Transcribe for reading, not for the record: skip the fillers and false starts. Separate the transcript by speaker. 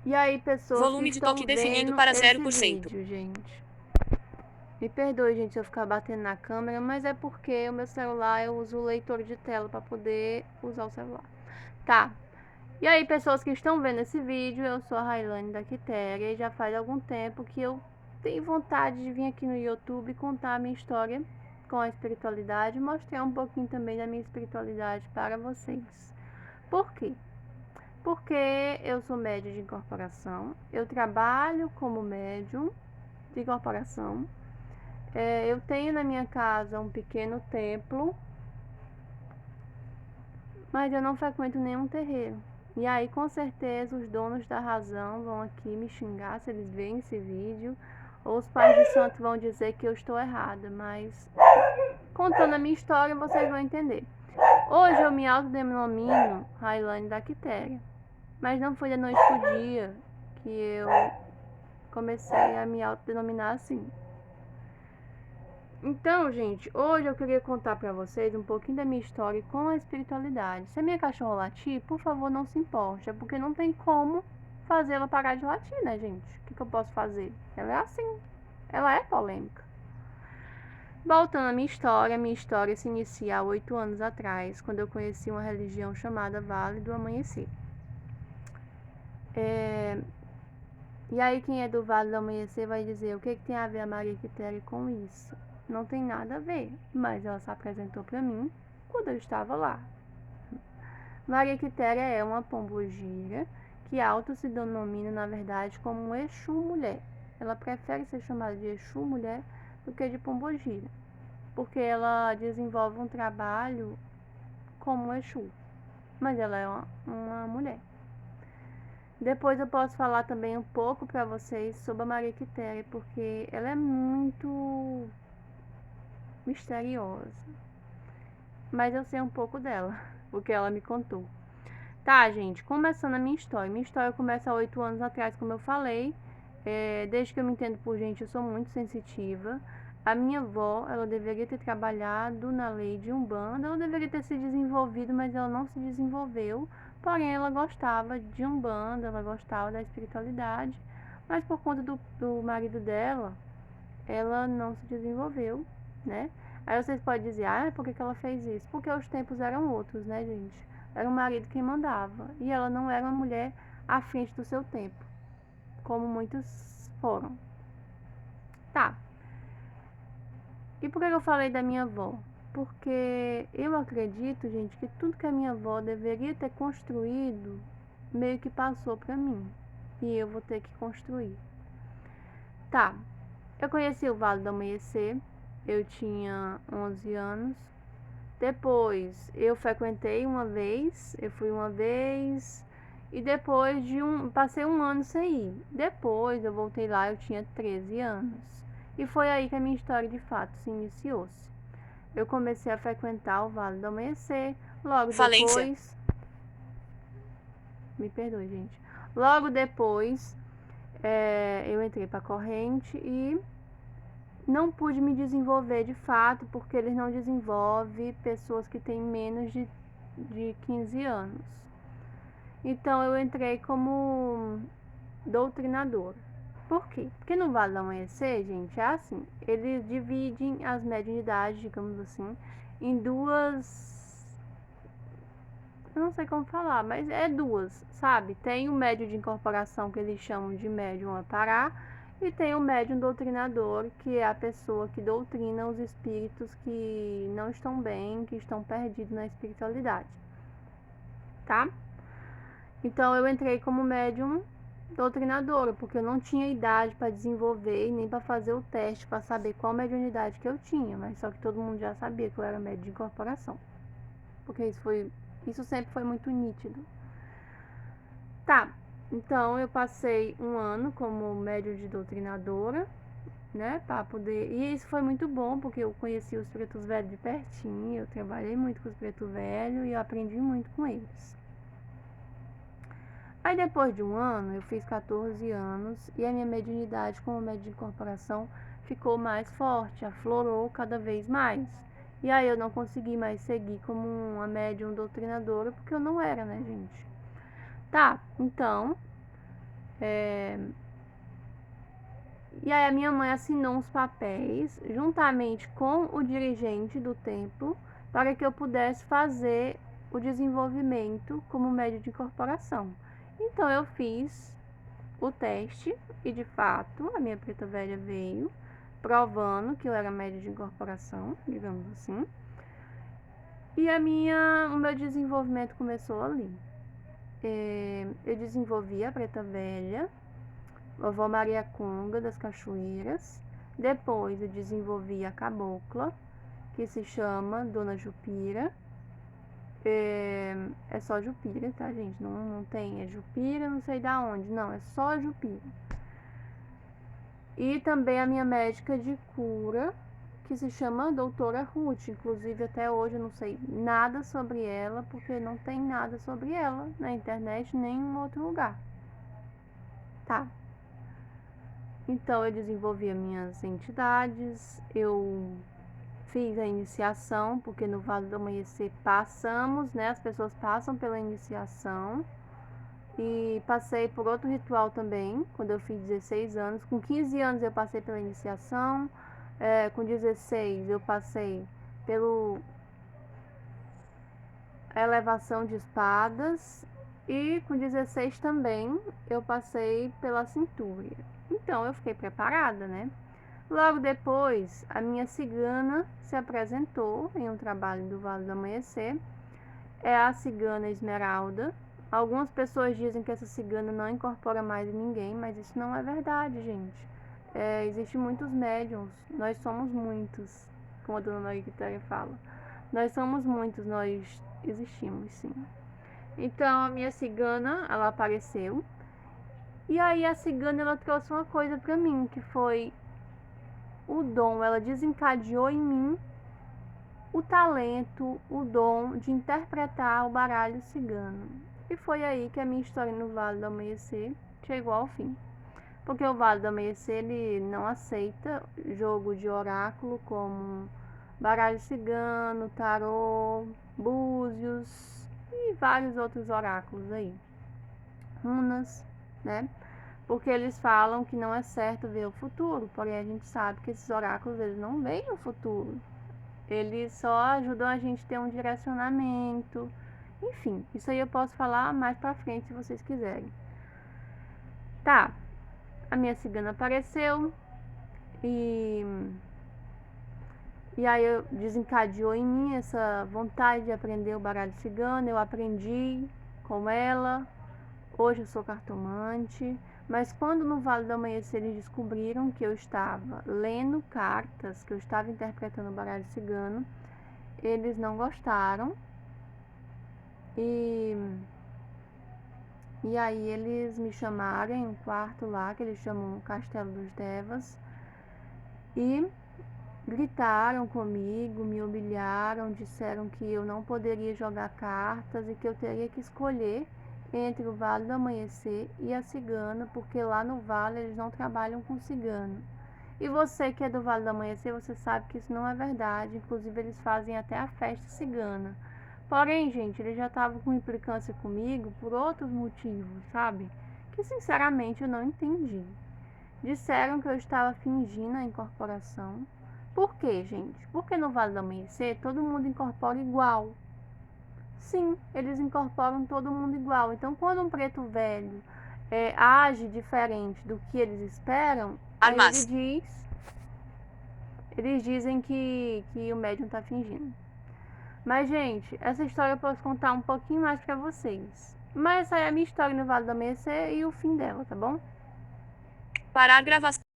Speaker 1: E aí, pessoas que
Speaker 2: Volume de
Speaker 1: estão
Speaker 2: toque definido
Speaker 1: vendo
Speaker 2: para
Speaker 1: esse
Speaker 2: 0%.
Speaker 1: vídeo, gente. Me perdoe, gente, se eu ficar batendo na câmera, mas é porque o meu celular eu uso o leitor de tela para poder usar o celular. Tá. E aí, pessoas que estão vendo esse vídeo, eu sou a Railane da Quitéria e já faz algum tempo que eu tenho vontade de vir aqui no YouTube contar a minha história com a espiritualidade e mostrar um pouquinho também da minha espiritualidade para vocês. Por quê? Porque eu sou médium de incorporação, eu trabalho como médium de incorporação. Eu tenho na minha casa um pequeno templo, mas eu não frequento nenhum terreiro. E aí, com certeza, os donos da razão vão aqui me xingar se eles verem esse vídeo, ou os pais de santo vão dizer que eu estou errada, mas contando a minha história, vocês vão entender. Hoje eu me autodenomino Railane da Quitéria, mas não foi da noite pro dia que eu comecei a me autodenominar assim. Então, gente, hoje eu queria contar pra vocês um pouquinho da minha história com a espiritualidade. Se a minha cachorra latir, por favor, não se importe, é porque não tem como fazê-la parar de latir, né, gente? O que eu posso fazer? Ela é assim, ela é polêmica. Voltando à minha história se inicia há 8 anos atrás, quando eu conheci uma religião chamada Vale do Amanhecer. E aí quem é do Vale do Amanhecer vai dizer, o que tem a ver a Maria Quitéria com isso? Não tem nada a ver, mas ela se apresentou para mim quando eu estava lá. Maria Quitéria é uma pombogira que auto se denomina, na verdade, como um Exu mulher. Ela prefere ser chamada de Exu mulher do que de pombogira, porque ela desenvolve um trabalho como Exu, mas ela é uma mulher. Depois eu posso falar também um pouco para vocês sobre a Maria Quitéria, porque ela é muito misteriosa. Mas eu sei um pouco dela, porque ela me contou. Tá, gente, começando a minha história. Minha história começa há 8 anos atrás, como eu falei. Desde que eu me entendo por gente, eu sou muito sensitiva. A minha avó, ela deveria ter trabalhado na lei de Umbanda, ela deveria ter se desenvolvido, mas ela não se desenvolveu. Porém, ela gostava de Umbanda, ela gostava da espiritualidade, mas por conta do marido dela, ela não se desenvolveu, né? Aí vocês podem dizer, por que ela fez isso? Porque os tempos eram outros, né, gente? Era o marido quem mandava. E ela não era uma mulher à frente do seu tempo, como muitos foram. Tá. E por que eu falei da minha avó? Porque eu acredito, gente, que tudo que a minha avó deveria ter construído meio que passou pra mim. E eu vou ter que construir. Tá. Eu conheci o Vale do Amanhecer. Eu tinha 11 anos. Depois eu frequentei uma vez, eu fui uma vez e depois passei um ano sem ir. Depois eu voltei lá, eu tinha 13 anos. E foi aí que a minha história de fato se iniciou-se. Eu comecei a frequentar o Vale do Amanhecer, logo
Speaker 2: Falência.
Speaker 1: depois, me perdoe, gente. Logo depois, eu entrei para a corrente e não pude me desenvolver de fato, porque eles não desenvolvem pessoas que têm menos de 15 anos. Então eu entrei como doutrinadora. Por quê? Porque no Vale do Amanhecer, gente, é assim, eles dividem as mediunidades, digamos assim, em duas. Eu não sei como falar, mas é duas, sabe? Tem o médium de incorporação que eles chamam de médium a parar, e tem o médium doutrinador, que é a pessoa que doutrina os espíritos que não estão bem, que estão perdidos na espiritualidade, tá? Então eu entrei como médium doutrinadora, porque eu não tinha idade para desenvolver e nem para fazer o teste para saber qual mediunidade que eu tinha, mas só que todo mundo já sabia que eu era médium de incorporação, porque isso sempre foi muito nítido. Tá, então eu passei um ano como médium de doutrinadora, né, para poder. E isso foi muito bom, porque eu conheci os pretos velhos de pertinho, eu trabalhei muito com os pretos velhos e eu aprendi muito com eles. Aí depois de um ano, eu fiz 14 anos e a minha mediunidade como médium de incorporação ficou mais forte, aflorou cada vez mais. E aí eu não consegui mais seguir como uma médium doutrinadora, porque eu não era, né, gente? Tá, então E aí a minha mãe assinou uns papéis juntamente com o dirigente do templo para que eu pudesse fazer o desenvolvimento como médio de incorporação. Então eu fiz o teste e de fato a minha preta velha veio provando que eu era médio de incorporação, digamos assim. E o meu desenvolvimento começou ali. Eu desenvolvi a preta velha, Vovó Maria Conga das Cachoeiras. Depois eu desenvolvi a cabocla, que se chama Dona Jupira. É só Jupira, tá, gente? Não tem, é Jupira, não sei da onde. Não, é só Jupira. E também a minha médica de cura, que se chama Doutora Ruth. Inclusive, até hoje eu não sei nada sobre ela, porque não tem nada sobre ela na internet, nem em outro lugar. Tá? Então, eu desenvolvi as minhas entidades, eu fiz a iniciação, porque no Vale do Amanhecer passamos, né? As pessoas passam pela iniciação. E passei por outro ritual também, quando eu fiz 16 anos. Com 15 anos eu passei pela iniciação. Com 16 eu passei pela elevação de espadas. E com 16 também eu passei pela cintura. Então eu fiquei preparada, né? Logo depois, a minha cigana se apresentou em um trabalho do Vale do Amanhecer. É a cigana Esmeralda. Algumas pessoas dizem que essa cigana não incorpora mais ninguém, mas isso não é verdade, gente. Existem muitos médiums, nós somos muitos, como a dona Maria Quitéria fala. Nós somos muitos, nós existimos, sim. Então, a minha cigana, ela apareceu. E aí, a cigana, ela trouxe uma coisa pra mim, que foi o dom. Ela desencadeou em mim o talento, o dom de interpretar o baralho cigano. E foi aí que a minha história no Vale do Amanhecer chegou ao fim. Porque o Vale do Amanhecer, ele não aceita jogo de oráculo como baralho cigano, tarô, búzios e vários outros oráculos aí. Runas, né? Porque eles falam que não é certo ver o futuro, porém a gente sabe que esses oráculos, eles não veem o futuro. Eles só ajudam a gente a ter um direcionamento. Enfim, isso aí eu posso falar mais pra frente se vocês quiserem. Tá, a minha cigana apareceu e aí eu desencadeou em mim essa vontade de aprender o baralho cigano. Eu aprendi com ela. Hoje eu sou cartomante. Mas quando no Vale do Amanhecer eles descobriram que eu estava lendo cartas, que eu estava interpretando o baralho cigano, eles não gostaram. E aí eles me chamaram em um quarto lá, que eles chamam Castelo dos Devas, e gritaram comigo, me humilharam, disseram que eu não poderia jogar cartas e que eu teria que escolher entre o Vale do Amanhecer e a cigana, porque lá no Vale eles não trabalham com cigano. E você que é do Vale do Amanhecer, você sabe que isso não é verdade, inclusive eles fazem até a festa cigana. Porém, gente, eles já estavam com implicância comigo por outros motivos, sabe? Que sinceramente eu não entendi. Disseram que eu estava fingindo a incorporação. Por quê, gente? Porque no Vale do Amanhecer todo mundo incorpora igual. Sim, eles incorporam todo mundo igual. Então, quando um preto velho age diferente do que eles esperam, aí eles dizem que o médium está fingindo. Mas, gente, essa história eu posso contar um pouquinho mais pra vocês. Mas essa é a minha história no Vale do Amanhecer e o fim dela, tá bom?
Speaker 2: Parar a gravação.